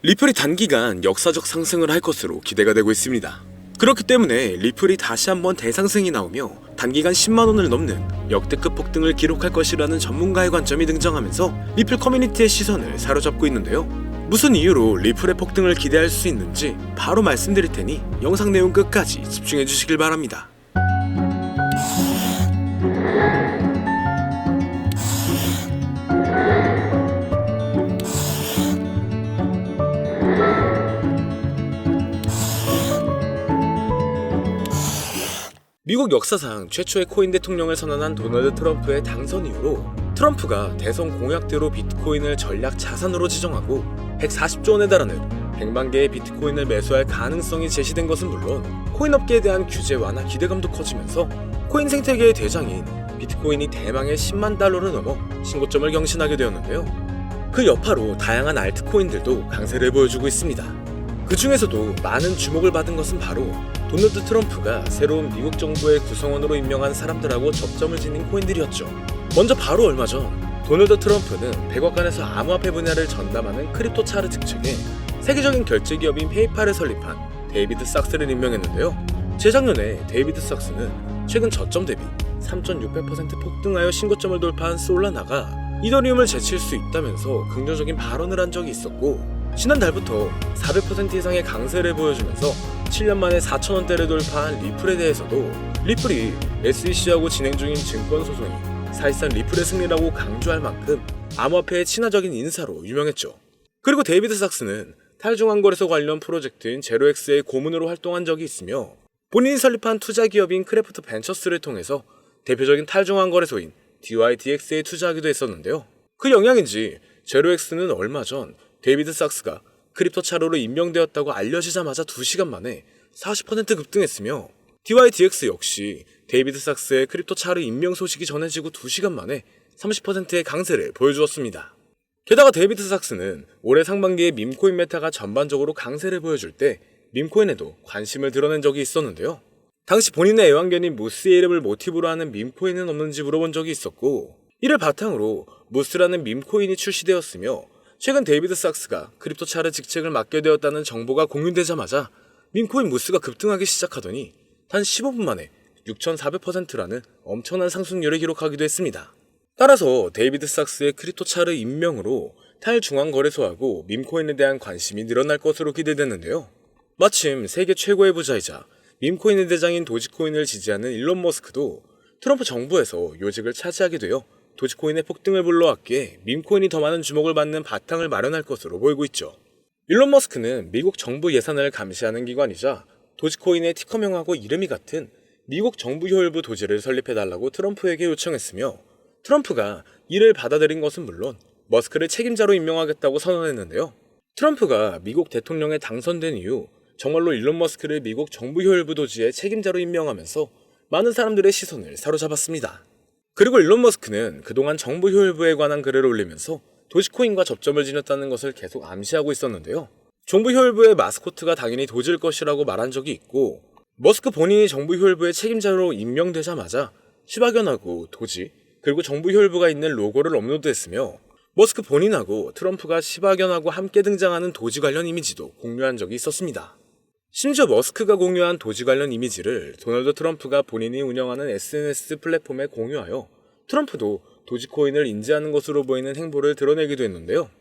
리플이 단기간 역사적 상승을 할 것으로 기대가 되고 있습니다. 그렇기 때문에 리플이 다시 한번 대상승이 나오며 단기간 10만원을 넘는 역대급 폭등을 기록할 것이라는 전문가의 관점이 등장하면서 리플 커뮤니티의 시선을 사로잡고 있는데요. 무슨 이유로 리플의 폭등을 기대할 수 있는지 바로 말씀드릴 테니 영상 내용 끝까지 집중해 주시길 바랍니다. 미국 역사상 최초의 코인 대통령을 선언한 도널드 트럼프의 당선 이후로 트럼프가 대선 공약대로 비트코인을 전략 자산으로 지정하고 140조 원에 달하는 100만 개의 비트코인을 매수할 가능성이 제시된 것은 물론 코인 업계에 대한 규제 완화 기대감도 커지면서 코인 생태계의 대장인 비트코인이 대망의 10만 달러를 넘어 신고점을 경신하게 되었는데요. 그 여파로 다양한 알트코인들도 강세를 보여주고 있습니다. 그 중에서도 많은 주목을 받은 것은 바로 도널드 트럼프가 새로운 미국 정부의 구성원으로 임명한 사람들하고 접점을 지닌 코인들이었죠. 먼저 바로 얼마 전 도널드 트럼프는 백악관에서 암호화폐 분야를 전담하는 크립토 차르 직책에 세계적인 결제기업인 페이팔을 설립한 데이비드 삭스를 임명했는데요. 재작년에 데이비드 삭스는 최근 저점 대비 3,600% 폭등하여 신고점을 돌파한 솔라나가 이더리움을 제칠 수 있다면서 긍정적인 발언을 한 적이 있었고, 지난달부터 400% 이상의 강세를 보여주면서 7년 만에 4,000원대를 돌파한 리플에 대해서도 리플이 SEC하고 진행 중인 증권 소송이 사실상 리플의 승리라고 강조할 만큼 암호화폐의 친화적인 인사로 유명했죠. 그리고 데이비드 삭스는 탈중앙거래소 관련 프로젝트인 제로엑스의 고문으로 활동한 적이 있으며 본인이 설립한 투자기업인 크래프트 벤처스를 통해서 대표적인 탈중앙거래소인 DYDX에 투자하기도 했었는데요. 그 영향인지 제로엑스는 얼마 전 데이비드 삭스가 크립토 차로로 임명되었다고 알려지자마자 2시간 만에 40% 급등했으며 DYDX 역시 데이비드 삭스의 크립토 차로 임명 소식이 전해지고 2시간 만에 30%의 강세를 보여주었습니다. 게다가 데이비드 삭스는 올해 상반기에 밈코인 메타가 전반적으로 강세를 보여줄 때 밈코인에도 관심을 드러낸 적이 있었는데요. 당시 본인의 애완견인 무스의 이름을 모티브로 하는 밈코인은 없는지 물어본 적이 있었고, 이를 바탕으로 무스라는 밈코인이 출시되었으며 최근 데이비드 삭스가 크립토 차르 직책을 맡게 되었다는 정보가 공유되자마자 밈코인 무스가 급등하기 시작하더니 단 15분 만에 6,400%라는 엄청난 상승률을 기록하기도 했습니다. 따라서 데이비드 삭스의 크립토 차르 임명으로 탈중앙거래소하고 밈코인에 대한 관심이 늘어날 것으로 기대되는데요. 마침 세계 최고의 부자이자 밈코인의 대장인 도지코인을 지지하는 일론 머스크도 트럼프 정부에서 요직을 차지하게 되어 도지코인의 폭등을 불러왔기에 밈코인이 더 많은 주목을 받는 바탕을 마련할 것으로 보이고 있죠. 일론 머스크는 미국 정부 예산을 감시하는 기관이자 도지코인의 티커명하고 이름이 같은 미국 정부 효율부 도지를 설립해달라고 트럼프에게 요청했으며, 트럼프가 이를 받아들인 것은 물론 머스크를 책임자로 임명하겠다고 선언했는데요. 트럼프가 미국 대통령에 당선된 이후 정말로 일론 머스크를 미국 정부 효율부 도지의 책임자로 임명하면서 많은 사람들의 시선을 사로잡았습니다. 그리고 일론 머스크는 그동안 정부 효율부에 관한 글을 올리면서 도지코인과 접점을 지녔다는 것을 계속 암시하고 있었는데요. 정부 효율부의 마스코트가 당연히 도지일 것이라고 말한 적이 있고, 머스크 본인이 정부 효율부의 책임자로 임명되자마자 시바견하고 도지, 그리고 정부 효율부가 있는 로고를 업로드했으며 머스크 본인하고 트럼프가 시바견하고 함께 등장하는 도지 관련 이미지도 공유한 적이 있었습니다. 심지어 머스크가 공유한 도지 관련 이미지를 도널드 트럼프가 본인이 운영하는 SNS 플랫폼에 공유하여 트럼프도 도지코인을 인지하는 것으로 보이는 행보를 드러내기도 했는데요.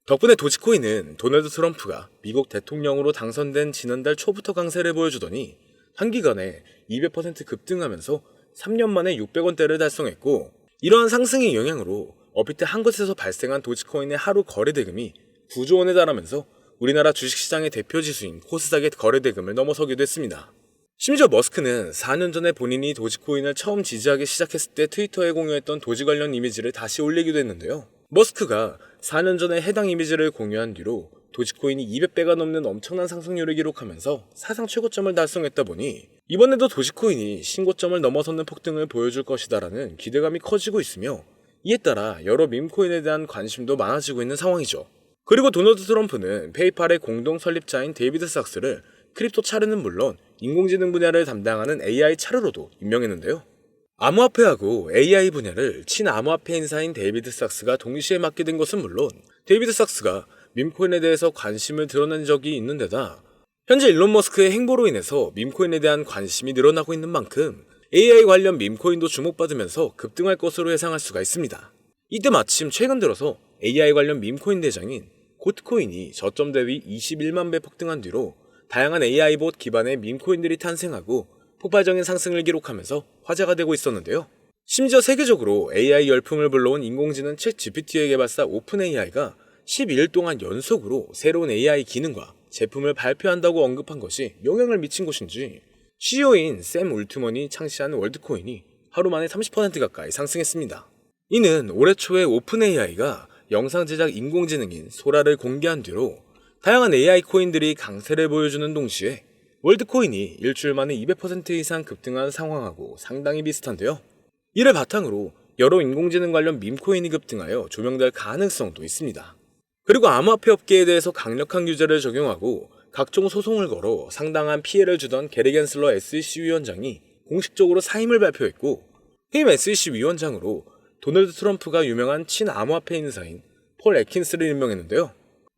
덕분에 도지코인은 도널드 트럼프가 미국 대통령으로 당선된 지난달 초부터 강세를 보여주더니 단기간에 200% 급등하면서 3년 만에 600원대를 달성했고, 이러한 상승의 영향으로 업비트 한 곳에서 발생한 도지코인의 하루 거래 대금이 9조 원에 달하면서 우리나라 주식시장의 대표 지수인 코스닥의 거래 대금을 넘어서기도 했습니다. 심지어 머스크는 4년 전에 본인이 도지코인을 처음 지지하기 시작했을 때 트위터에 공유했던 도지 관련 이미지를 다시 올리기도 했는데요. 머스크가 4년 전에 해당 이미지를 공유한 뒤로 도지코인이 200배가 넘는 엄청난 상승률을 기록하면서 사상 최고점을 달성했다 보니 이번에도 도지코인이 신고점을 넘어서는 폭등을 보여줄 것이다라는 기대감이 커지고 있으며, 이에 따라 여러 밈코인에 대한 관심도 많아지고 있는 상황이죠. 그리고 도널드 트럼프는 페이팔의 공동 설립자인 데이비드 삭스를 크립토 차르는 물론 인공지능 분야를 담당하는 AI 차르로도 임명했는데요. 암호화폐하고 AI 분야를 친암호화폐 인사인 데이비드 삭스가 동시에 맡게 된 것은 물론 데이비드 삭스가 밈코인에 대해서 관심을 드러낸 적이 있는 데다 현재 일론 머스크의 행보로 인해서 밈코인에 대한 관심이 늘어나고 있는 만큼 AI 관련 밈코인도 주목받으면서 급등할 것으로 예상할 수가 있습니다. 이때 마침 최근 들어서 AI 관련 밈코인 대장인 고트코인이 저점 대비 21만 배 폭등한 뒤로 다양한 AI 봇 기반의 밈코인들이 탄생하고 폭발적인 상승을 기록하면서 화제가 되고 있었는데요. 심지어 세계적으로 AI 열풍을 불러온 인공지능 챗 GPT의 개발사 오픈AI가 12일 동안 연속으로 새로운 AI 기능과 제품을 발표한다고 언급한 것이 영향을 미친 것인지 CEO인 샘 울트먼이 창시한 월드코인이 하루 만에 30% 가까이 상승했습니다. 이는 올해 초에 오픈AI가 영상 제작 인공지능인 소라를 공개한 뒤로 다양한 AI 코인들이 강세를 보여주는 동시에 월드코인이 일주일 만에 200% 이상 급등한 상황하고 상당히 비슷한데요. 이를 바탕으로 여러 인공지능 관련 밈코인이 급등하여 조명될 가능성도 있습니다. 그리고 암호화폐 업계에 대해서 강력한 규제를 적용하고 각종 소송을 걸어 상당한 피해를 주던 게리 겐슬러 SEC 위원장이 공식적으로 사임을 발표했고 해임 SEC 위원장으로 도널드 트럼프가 유명한 친암호화폐 인사인 폴 애킨스를 임명했는데요.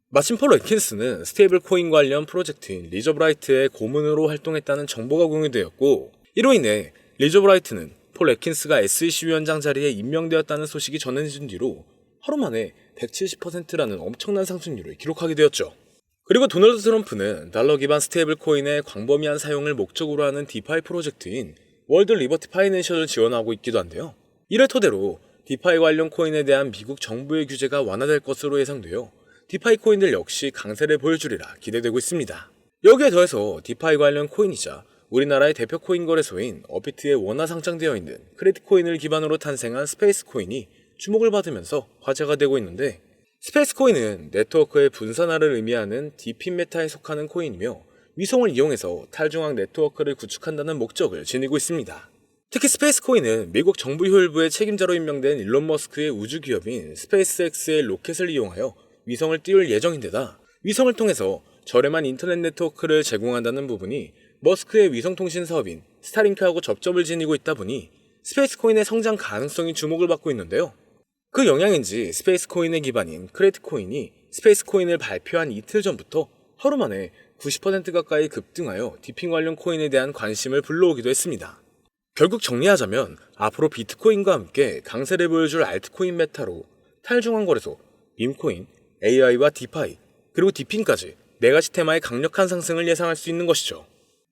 마침 폴 애킨스는 스테이블 코인 관련 프로젝트인 리저브라이트의 고문으로 활동했다는 정보가 공유되었고 이로 인해 리저브라이트는 폴 애킨스가 SEC 위원장 자리에 임명되었다는 소식이 전해진 뒤로 하루 만에 170%라는 엄청난 상승률을 기록하게 되었죠. 그리고 도널드 트럼프는 달러 기반 스테이블 코인의 광범위한 사용을 목적으로 하는 디파이 프로젝트인 월드 리버티 파이낸셜을 지원하고 있기도 한데요. 이를 토대로 디파이 관련 코인에 대한 미국 정부의 규제가 완화될 것으로 예상되어 디파이 코인들 역시 강세를 보여주리라 기대되고 있습니다. 여기에 더해서 디파이 관련 코인이자 우리나라의 대표 코인 거래소인 업비트에 원화 상장되어 있는 크레딧 코인을 기반으로 탄생한 스페이스 코인이 주목을 받으면서 화제가 되고 있는데 스페이스 코인은 네트워크의 분산화를 의미하는 디핀 메타에 속하는 코인이며 위성을 이용해서 탈중앙 네트워크를 구축한다는 목적을 지니고 있습니다. 특히 스페이스 코인은 미국 정부 효율부의 책임자로 임명된 일론 머스크의 우주 기업인 스페이스X의 로켓을 이용하여 위성을 띄울 예정인데다 위성을 통해서 저렴한 인터넷 네트워크를 제공한다는 부분이 머스크의 위성통신 사업인 스타링크하고 접점을 지니고 있다 보니 스페이스 코인의 성장 가능성이 주목을 받고 있는데요. 그 영향인지 스페이스 코인의 기반인 크레딧 코인이 스페이스 코인을 발표한 이틀 전부터 하루 만에 90% 가까이 급등하여 디핑 관련 코인에 대한 관심을 불러오기도 했습니다. 결국 정리하자면 앞으로 비트코인과 함께 강세를 보여줄 알트코인 메타로 탈중앙 거래소, 밈코인, AI와 디파이, 그리고 디핑까지 4가지 테마의 강력한 상승을 예상할 수 있는 것이죠.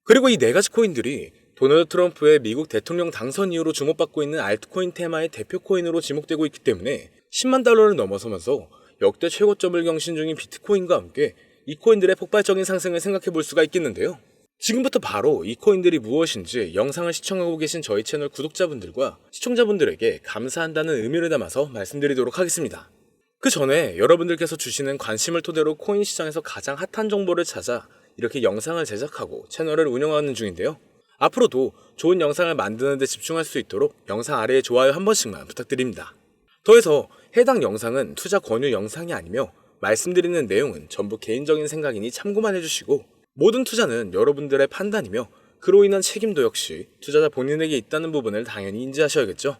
그리고 이 4가지 코인들이 도널드 트럼프의 미국 대통령 당선 이후로 주목받고 있는 알트코인 테마의 대표 코인으로 지목되고 있기 때문에 10만 달러를 넘어서면서 역대 최고점을 경신 중인 비트코인과 함께 이 코인들의 폭발적인 상승을 생각해 볼 수가 있겠는데요. 지금부터 바로 이 코인들이 무엇인지 영상을 시청하고 계신 저희 채널 구독자분들과 시청자분들에게 감사한다는 의미를 담아서 말씀드리도록 하겠습니다. 그 전에 여러분들께서 주시는 관심을 토대로 코인 시장에서 가장 핫한 정보를 찾아 이렇게 영상을 제작하고 채널을 운영하는 중인데요. 앞으로도 좋은 영상을 만드는 데 집중할 수 있도록 영상 아래에 좋아요 한 번씩만 부탁드립니다. 더해서 해당 영상은 투자 권유 영상이 아니며 말씀드리는 내용은 전부 개인적인 생각이니 참고만 해주시고 모든 투자는 여러분들의 판단이며 그로 인한 책임도 역시 투자자 본인에게 있다는 부분을 당연히 인지하셔야겠죠.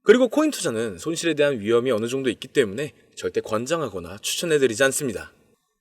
그리고 코인 투자는 손실에 대한 위험이 어느 정도 있기 때문에 절대 권장하거나 추천해드리지 않습니다.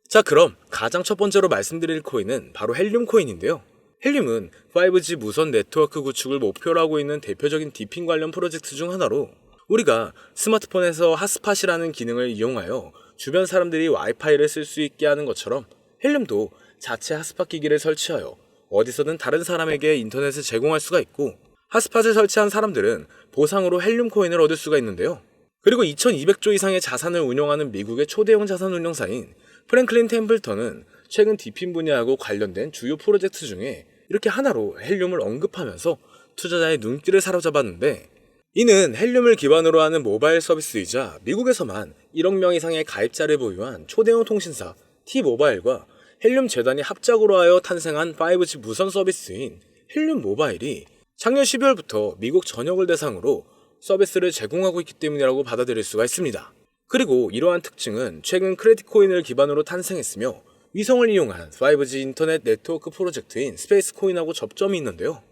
자, 그럼 가장 첫 번째로 말씀드릴 코인은 바로 헬륨 코인인데요. 헬륨은 5G 무선 네트워크 구축을 목표로 하고 있는 대표적인 디핑 관련 프로젝트 중 하나로 우리가 스마트폰에서 핫스팟이라는 기능을 이용하여 주변 사람들이 와이파이를 쓸 수 있게 하는 것처럼 헬륨도 자체 핫스팟 기기를 설치하여 어디서든 다른 사람에게 인터넷을 제공할 수가 있고 핫스팟을 설치한 사람들은 보상으로 헬륨 코인을 얻을 수가 있는데요. 그리고 2200조 이상의 자산을 운용하는 미국의 초대형 자산 운용사인 프랭클린 템플턴은 최근 디핀 분야하고 관련된 주요 프로젝트 중에 이렇게 하나로 헬륨을 언급하면서 투자자의 눈길을 사로잡았는데 이는 헬륨을 기반으로 하는 모바일 서비스이자 미국에서만 1억 명 이상의 가입자를 보유한 초대형 통신사 T-모바일과 헬륨 재단이 합작으로 하여 탄생한 5G 무선 서비스인 헬륨 모바일이 작년 12월부터 미국 전역을 대상으로 서비스를 제공하고 있기 때문이라고 받아들일 수가 있습니다. 그리고 이러한 특징은 최근 크레딧 코인을 기반으로 탄생했으며 위성을 이용한 5G 인터넷 네트워크 프로젝트인 스페이스 코인하고 접점이 있는데요.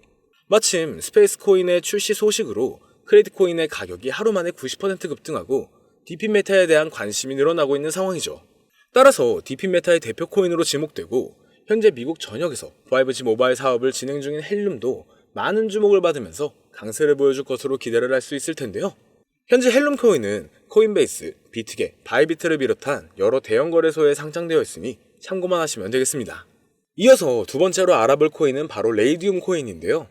마침 스페이스 코인의 출시 소식으로 크레딧 코인의 가격이 하루 만에 90% 급등하고 디핀 메타에 대한 관심이 늘어나고 있는 상황이죠. 따라서 디핀 메타의 대표 코인으로 지목되고 현재 미국 전역에서 5G 모바일 사업을 진행 중인 헬륨도 많은 주목을 받으면서 강세를 보여줄 것으로 기대를 할 수 있을 텐데요. 현재 헬륨 코인은 코인베이스, 비트겟, 바이비트를 비롯한 여러 대형 거래소에 상장되어 있으니 참고만 하시면 되겠습니다. 이어서 두 번째로 알아볼 코인은 바로 레이디움 코인인데요.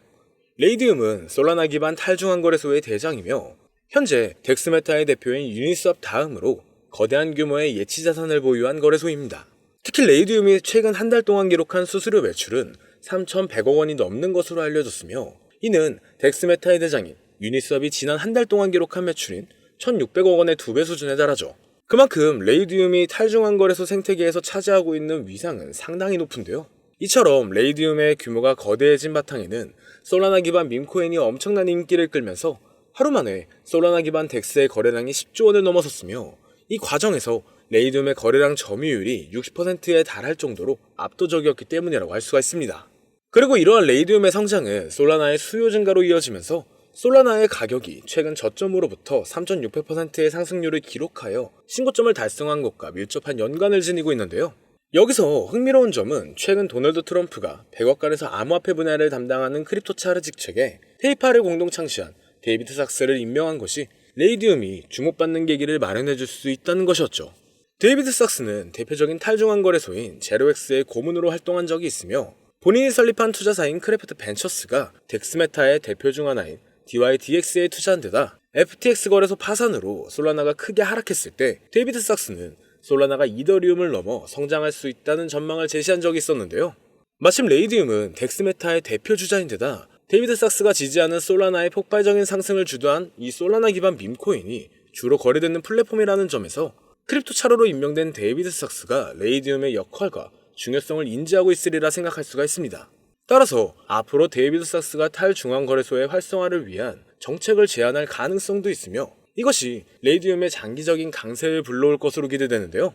레이디움은 솔라나 기반 탈중앙 거래소의 대장이며 현재 덱스메타의 대표인 유니스왑 다음으로 거대한 규모의 예치 자산을 보유한 거래소입니다. 특히 레이디움이 최근 한 달 동안 기록한 수수료 매출은 3,100억 원이 넘는 것으로 알려졌으며 이는 덱스메타의 대장인 유니스왑이 지난 한 달 동안 기록한 매출인 1,600억 원의 2배 수준에 달하죠. 그만큼 레이디움이 탈중앙 거래소 생태계에서 차지하고 있는 위상은 상당히 높은데요. 이처럼 레이디움의 규모가 거대해진 바탕에는 솔라나 기반 밈코인이 엄청난 인기를 끌면서 하루 만에 솔라나 기반 덱스의 거래량이 10조 원을 넘어섰으며 이 과정에서 레이디움의 거래량 점유율이 60%에 달할 정도로 압도적이었기 때문이라고 할 수가 있습니다. 그리고 이러한 레이디움의 성장은 솔라나의 수요 증가로 이어지면서 솔라나의 가격이 최근 저점으로부터 3,600%의 상승률을 기록하여 신고점을 달성한 것과 밀접한 연관을 지니고 있는데요. 여기서 흥미로운 점은 최근 도널드 트럼프가 100억간에서 암호화폐 분야를 담당하는 크립토 차르 직책에 페이팔을 공동 창시한 데이비드 삭스를 임명한 것이 레이디움이 주목받는 계기를 마련해줄 수 있다는 것이었죠. 데이비드 삭스는 대표적인 탈중앙 거래소인 제로엑스의 고문으로 활동한 적이 있으며 본인이 설립한 투자사인 크래프트 벤처스가 덱스메타의 대표 중 하나인 DYDX에 투자한 데다 FTX 거래소 파산으로 솔라나가 크게 하락했을 때 데이비드 삭스는 솔라나가 이더리움을 넘어 성장할 수 있다는 전망을 제시한 적이 있었는데요. 마침 레이디움은 덱스메타의 대표 주자인데다 데이비드 삭스가 지지하는 솔라나의 폭발적인 상승을 주도한 이 솔라나 기반 밈코인이 주로 거래되는 플랫폼이라는 점에서 크립토 차로로 임명된 데이비드 삭스가 레이디움의 역할과 중요성을 인지하고 있으리라 생각할 수가 있습니다. 따라서 앞으로 데이비드 삭스가 탈중앙 거래소의 활성화를 위한 정책을 제안할 가능성도 있으며 이것이 레이디움의 장기적인 강세를 불러올 것으로 기대되는데요.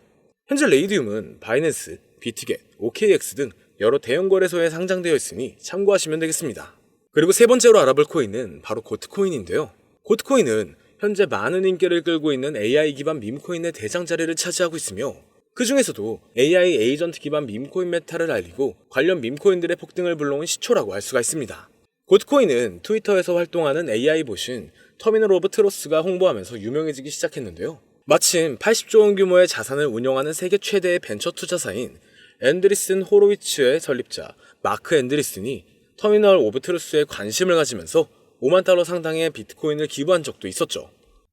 현재 레이디움은 바이낸스, 비트겟, OKX 등 여러 대형 거래소에 상장되어 있으니 참고하시면 되겠습니다. 그리고 세 번째로 알아볼 코인은 바로 고트코인인데요. 고트코인은 현재 많은 인기를 끌고 있는 AI 기반 밈코인의 대장 자리를 차지하고 있으며 그 중에서도 AI 에이전트 기반 밈코인 메타를 알리고 관련 밈코인들의 폭등을 불러온 시초라고 할 수가 있습니다. 고트코인은 트위터에서 활동하는 AI 보신 터미널 오브 트로스가 홍보하면서 유명해지기 시작했는데요. 마침 80조 원 규모의 자산을 운영하는 세계 최대의 벤처 투자사인 앤드리슨 호로위츠의 설립자 마크 앤드리슨이 터미널 오브 트루스에 관심을 가지면서 5만 달러 상당의 비트코인을 기부한 적도 있었죠.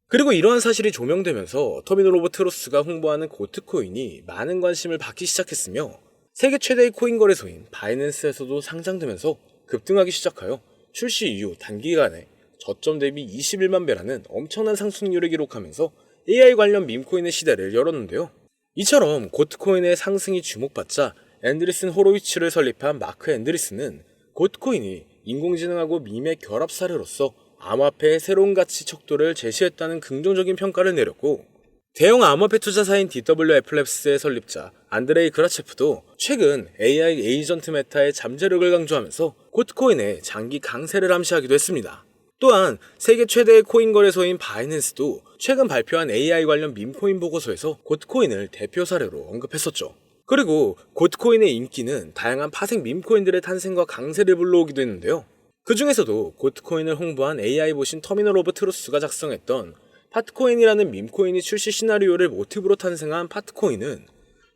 그리고 이러한 사실이 조명되면서 터미널 오브 트루스가 홍보하는 고트코인이 많은 관심을 받기 시작했으며 세계 최대의 코인 거래소인 바이낸스에서도 상장되면서 급등하기 시작하여 출시 이후 단기간에 저점 대비 21만 배라는 엄청난 상승률을 기록하면서 AI 관련 밈코인의 시대를 열었는데요. 이처럼 고트코인의 상승이 주목받자 앤드리슨 호로위츠를 설립한 마크 앤드리슨은 고트코인이 인공지능하고 밈의 결합 사례로서 암호화폐의 새로운 가치 척도를 제시했다는 긍정적인 평가를 내렸고 대형 암호화폐 투자사인 DWF랩스의 설립자 안드레이 그라체프도 최근 AI 에이전트 메타의 잠재력을 강조하면서 고트코인의 장기 강세를 암시하기도 했습니다. 또한 세계 최대의 코인 거래소인 바이낸스도 최근 발표한 AI 관련 밈코인 보고서에서 고트코인을 대표 사례로 언급했었죠. 그리고 고트코인의 인기는 다양한 파생 밈코인들의 탄생과 강세를 불러오기도 했는데요. 그 중에서도 고트코인을 홍보한 AI 보신 터미널 오브 트루스가 작성했던 파트코인이라는 밈코인이 출시 시나리오를 모티브로 탄생한 파트코인은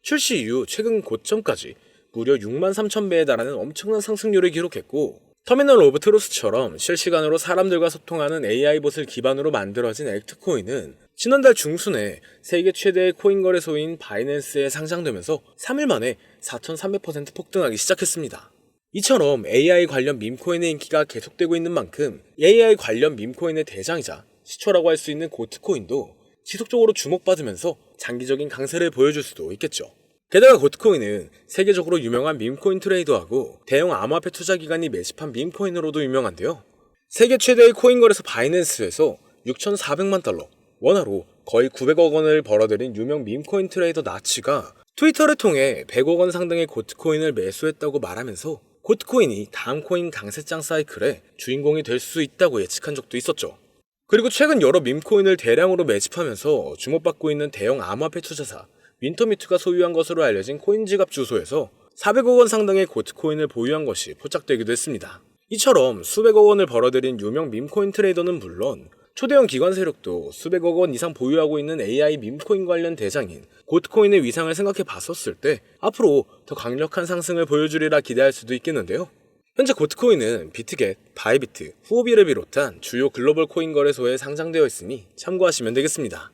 출시 이후 최근 고점까지 무려 6만 3천 배에 달하는 엄청난 상승률을 기록했고 터미널 오브 트루스처럼 실시간으로 사람들과 소통하는 AI 봇을 기반으로 만들어진 액트코인은 지난달 중순에 세계 최대의 코인 거래소인 바이낸스에 상장되면서 3일 만에 4,300% 폭등하기 시작했습니다. 이처럼 AI 관련 밈코인의 인기가 계속되고 있는 만큼 AI 관련 밈코인의 대장이자 시초라고 할 수 있는 고트코인도 지속적으로 주목받으면서 장기적인 강세를 보여줄 수도 있겠죠. 게다가 고트코인은 세계적으로 유명한 밈코인 트레이더하고 대형 암호화폐 투자기관이 매집한 밈코인으로도 유명한데요. 세계 최대의 코인 거래소 바이낸스에서 6,400만 달러, 원화로 거의 900억 원을 벌어들인 유명 밈코인 트레이더 나치가 트위터를 통해 100억 원 상당의 고트코인을 매수했다고 말하면서 고트코인이 다음 코인 강세장 사이클의 주인공이 될 수 있다고 예측한 적도 있었죠. 그리고 최근 여러 밈코인을 대량으로 매집하면서 주목받고 있는 대형 암호화폐 투자사 윈터뮤트가 소유한 것으로 알려진 코인 지갑 주소에서 400억 원 상당의 고트코인을 보유한 것이 포착되기도 했습니다. 이처럼 수백억 원을 벌어들인 유명 밈코인 트레이더는 물론 초대형 기관 세력도 수백억 원 이상 보유하고 있는 AI 밈코인 관련 대장인 고트코인의 위상을 생각해 봤었을 때 앞으로 더 강력한 상승을 보여주리라 기대할 수도 있겠는데요. 현재 고트코인은 비트겟, 바이비트, 후오비를 비롯한 주요 글로벌 코인 거래소에 상장되어 있으니 참고하시면 되겠습니다.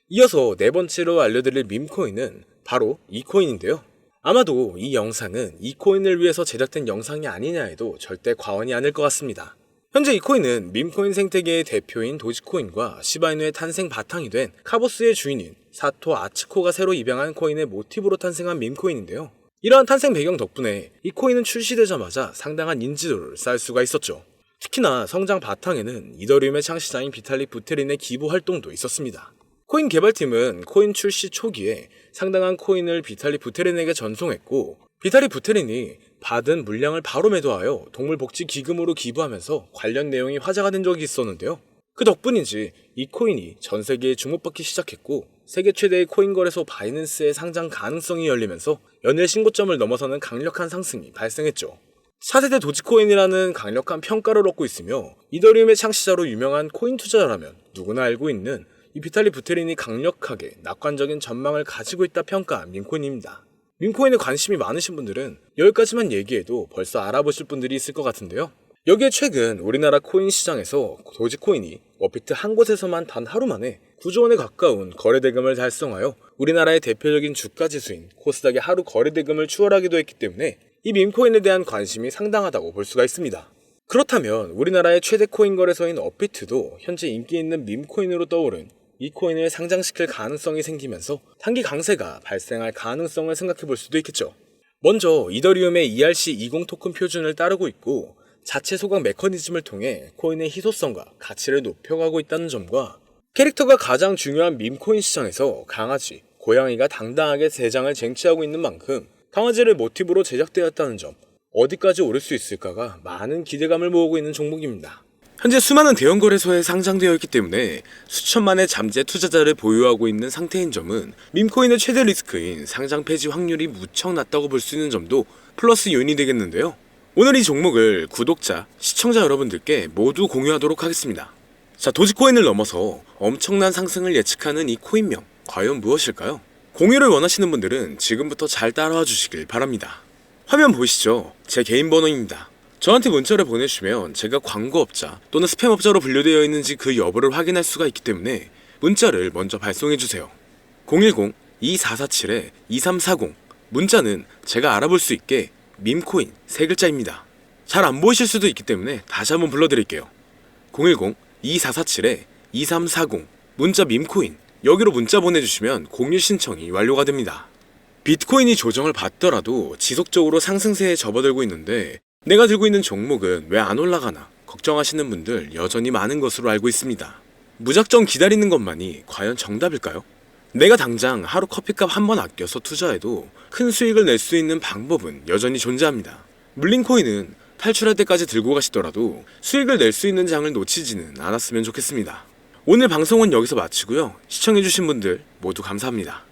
이어서 네 번째로 알려드릴 밈코인은 바로 이코인인데요. 아마도 이 영상은 이코인을 위해서 제작된 영상이 아니냐 해도 절대 과언이 아닐 것 같습니다. 현재 이코인은 밈코인 생태계의 대표인 도지코인과 시바이누의 탄생 바탕이 된 카보스의 주인인 사토 아츠코가 새로 입양한 코인의 모티브로 탄생한 밈코인인데요. 이러한 탄생 배경 덕분에 이 코인은 출시되자마자 상당한 인지도를 쌓을 수가 있었죠. 특히나 성장 바탕에는 이더리움의 창시자인 비탈릭 부테린의 기부 활동도 있었습니다. 코인 개발팀은 코인 출시 초기에 상당한 코인을 비탈릭 부테린에게 전송했고, 비탈릭 부테린이 받은 물량을 바로 매도하여 동물복지기금으로 기부하면서 관련 내용이 화제가 된 적이 있었는데요. 그 덕분인지 이 코인이 전 세계에 주목받기 시작했고, 세계 최대의 코인 거래소 바이낸스의 상장 가능성이 열리면서 연일 신고점을 넘어서는 강력한 상승이 발생했죠. 차세대 도지코인이라는 강력한 평가를 얻고 있으며 이더리움의 창시자로 유명한 코인 투자자라면 누구나 알고 있는 이 비탈릭 부테린이 강력하게 낙관적인 전망을 가지고 있다 평가한 밈코인입니다. 밈코인에 관심이 많으신 분들은 여기까지만 얘기해도 벌써 알아보실 분들이 있을 것 같은데요. 여기에 최근 우리나라 코인 시장에서 도지코인이 워피트 한 곳에서만 단 하루 만에 9조 원에 가까운 거래대금을 달성하여 우리나라의 대표적인 주가지수인 코스닥의 하루 거래대금을 추월하기도 했기 때문에 이 밈코인에 대한 관심이 상당하다고 볼 수가 있습니다. 그렇다면 우리나라의 최대 코인 거래소인 업비트도 현재 인기 있는 밈코인으로 떠오른 이 코인을 상장시킬 가능성이 생기면서 단기 강세가 발생할 가능성을 생각해 볼 수도 있겠죠. 먼저 이더리움의 ERC20 토큰 표준을 따르고 있고 자체 소각 메커니즘을 통해 코인의 희소성과 가치를 높여가고 있다는 점과 캐릭터가 가장 중요한 밈코인 시장에서 강아지, 고양이가 당당하게 대장을 쟁취하고 있는 만큼 강아지를 모티브로 제작되었다는 점, 어디까지 오를 수 있을까가 많은 기대감을 모으고 있는 종목입니다. 현재 수많은 대형 거래소에 상장되어 있기 때문에 수천만의 잠재 투자자를 보유하고 있는 상태인 점은 밈코인의 최대 리스크인 상장 폐지 확률이 무척 낮다고 볼 수 있는 점도 플러스 요인이 되겠는데요. 오늘 이 종목을 구독자, 시청자 여러분들께 모두 공유하도록 하겠습니다. 자, 도지코인을 넘어서 엄청난 상승을 예측하는 이 코인명, 과연 무엇일까요? 공유를 원하시는 분들은 지금부터 잘 따라와 주시길 바랍니다. 화면 보이시죠? 제 개인 번호입니다. 저한테 문자를 보내주시면 제가 광고업자 또는 스팸업자로 분류되어 있는지 그 여부를 확인할 수가 있기 때문에 문자를 먼저 발송해주세요. 010-2447-2340 문자는 제가 알아볼 수 있게 밈코인 3글자입니다. 잘 안 보이실 수도 있기 때문에 다시 한번 불러드릴게요. 010-2447-2340 문자 밈코인 여기로 문자 보내주시면 공유 신청이 완료가 됩니다. 비트코인이 조정을 받더라도 지속적으로 상승세에 접어들고 있는데 내가 들고 있는 종목은 왜 안 올라가나 걱정하시는 분들 여전히 많은 것으로 알고 있습니다. 무작정 기다리는 것만이 과연 정답일까요? 내가 당장 하루 커피값 한 번 아껴서 투자해도 큰 수익을 낼 수 있는 방법은 여전히 존재합니다. 물린코인은 탈출할 때까지 들고 가시더라도 수익을 낼 수 있는 장을 놓치지는 않았으면 좋겠습니다. 오늘 방송은 여기서 마치고요. 시청해주신 분들 모두 감사합니다.